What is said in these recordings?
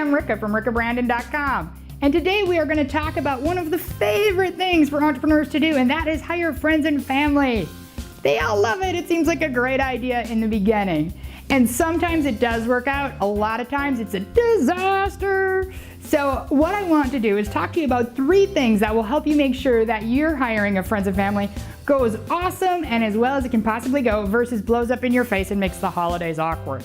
I'm Ricka from rickabrandon.com. And today we are going to talk about one of the favorite things for entrepreneurs to do, and that is hire friends and family. They all love it. It seems like a great idea in the beginning. And sometimes it does work out. A lot of times it's a disaster. So what I want to do is talk to you about 3 things that will help you make sure that your hiring of friends and family goes awesome and as well as it can possibly go versus blows up in your face and makes the holidays awkward.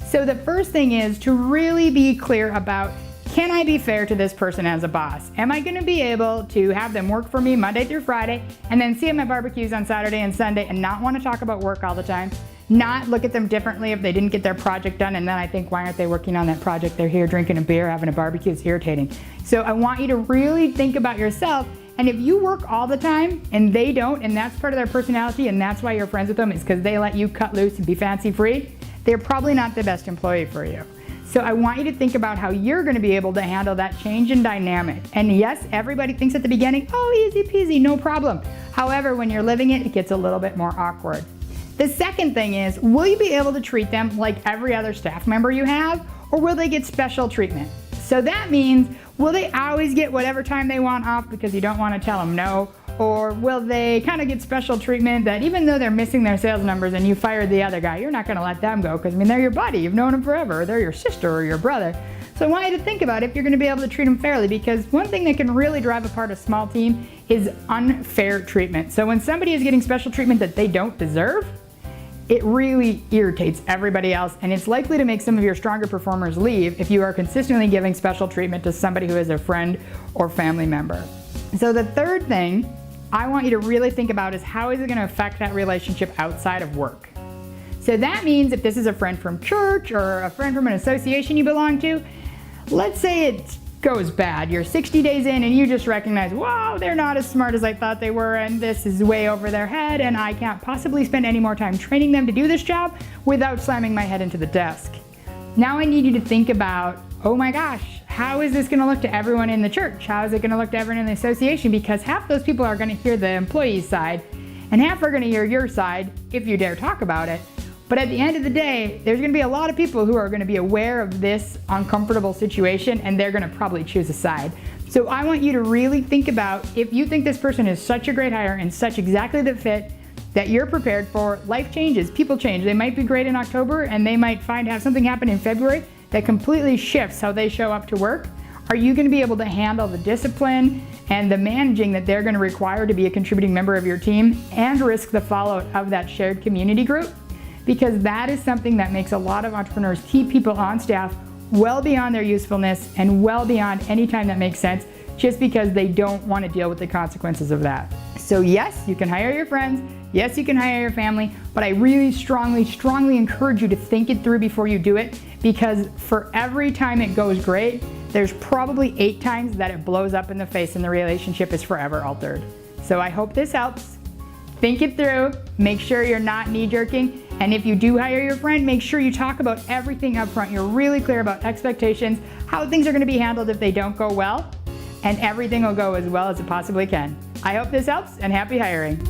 So the first thing is to really be clear about, can I be fair to this person as a boss? Am I going to be able to have them work for me Monday through Friday and then see them at barbecues on Saturday and Sunday and not want to talk about work all the time? Not look at them differently if they didn't get their project done and then I think, why aren't they working on that project? They're here drinking a beer, having a barbecue, it's irritating. So I want you to really think about yourself, and if you work all the time and they don't, and that's part of their personality and that's why you're friends with them, is because they let you cut loose and be fancy free, they're probably not the best employee for you. So I want you to think about how you're going to be able to handle that change in dynamic. And yes, everybody thinks at the beginning, oh, easy peasy, no problem. However, when you're living it, it gets a little bit more awkward. The second thing is, will you be able to treat them like every other staff member you have, or will they get special treatment? So that means, will they always get whatever time they want off because you don't want to tell them no? Or will they kind of get special treatment that even though they're missing their sales numbers and you fired the other guy, you're not going to let them go because, I mean, they're your buddy, you've known them forever, or they're your sister or your brother. So I want you to think about if you're going to be able to treat them fairly, because one thing that can really drive apart a small team is unfair treatment. So when somebody is getting special treatment that they don't deserve, it really irritates everybody else, and it's likely to make some of your stronger performers leave if you are consistently giving special treatment to somebody who is a friend or family member. So the third thing I want you to really think about is, how is it going to affect that relationship outside of work? So that means if this is a friend from church or a friend from an association you belong to, let's say it goes bad. You're 60 days in and you just recognize, wow, they're not as smart as I thought they were, and this is way over their head, and I can't possibly spend any more time training them to do this job without slamming my head into the desk. Now I need you to think about, oh my gosh, how is this going to look to everyone in the church? How is it going to look to everyone in the association? Because half those people are going to hear the employee's side and half are going to hear your side if you dare talk about it. But at the end of the day, there's going to be a lot of people who are going to be aware of this uncomfortable situation, and they're going to probably choose a side. So I want you to really think about, if you think this person is such a great hire and such exactly the fit that you're prepared for, life changes, people change. They might be great in October and they might have something happen in February that completely shifts how they show up to work. Are you going to be able to handle the discipline and the managing that they're going to require to be a contributing member of your team and risk the fallout of that shared community group? Because that is something that makes a lot of entrepreneurs keep people on staff well beyond their usefulness and well beyond any time that makes sense, just because they don't want to deal with the consequences of that. So yes, you can hire your friends. Yes, you can hire your family, but I really strongly encourage you to think it through before you do it, because for every time it goes great, there's probably 8 times that it blows up in the face and the relationship is forever altered. So I hope this helps. Think it through, make sure you're not knee-jerking, and if you do hire your friend, make sure you talk about everything up front. You're really clear about expectations, how things are going to be handled if they don't go well, and everything will go as well as it possibly can. I hope this helps, and happy hiring.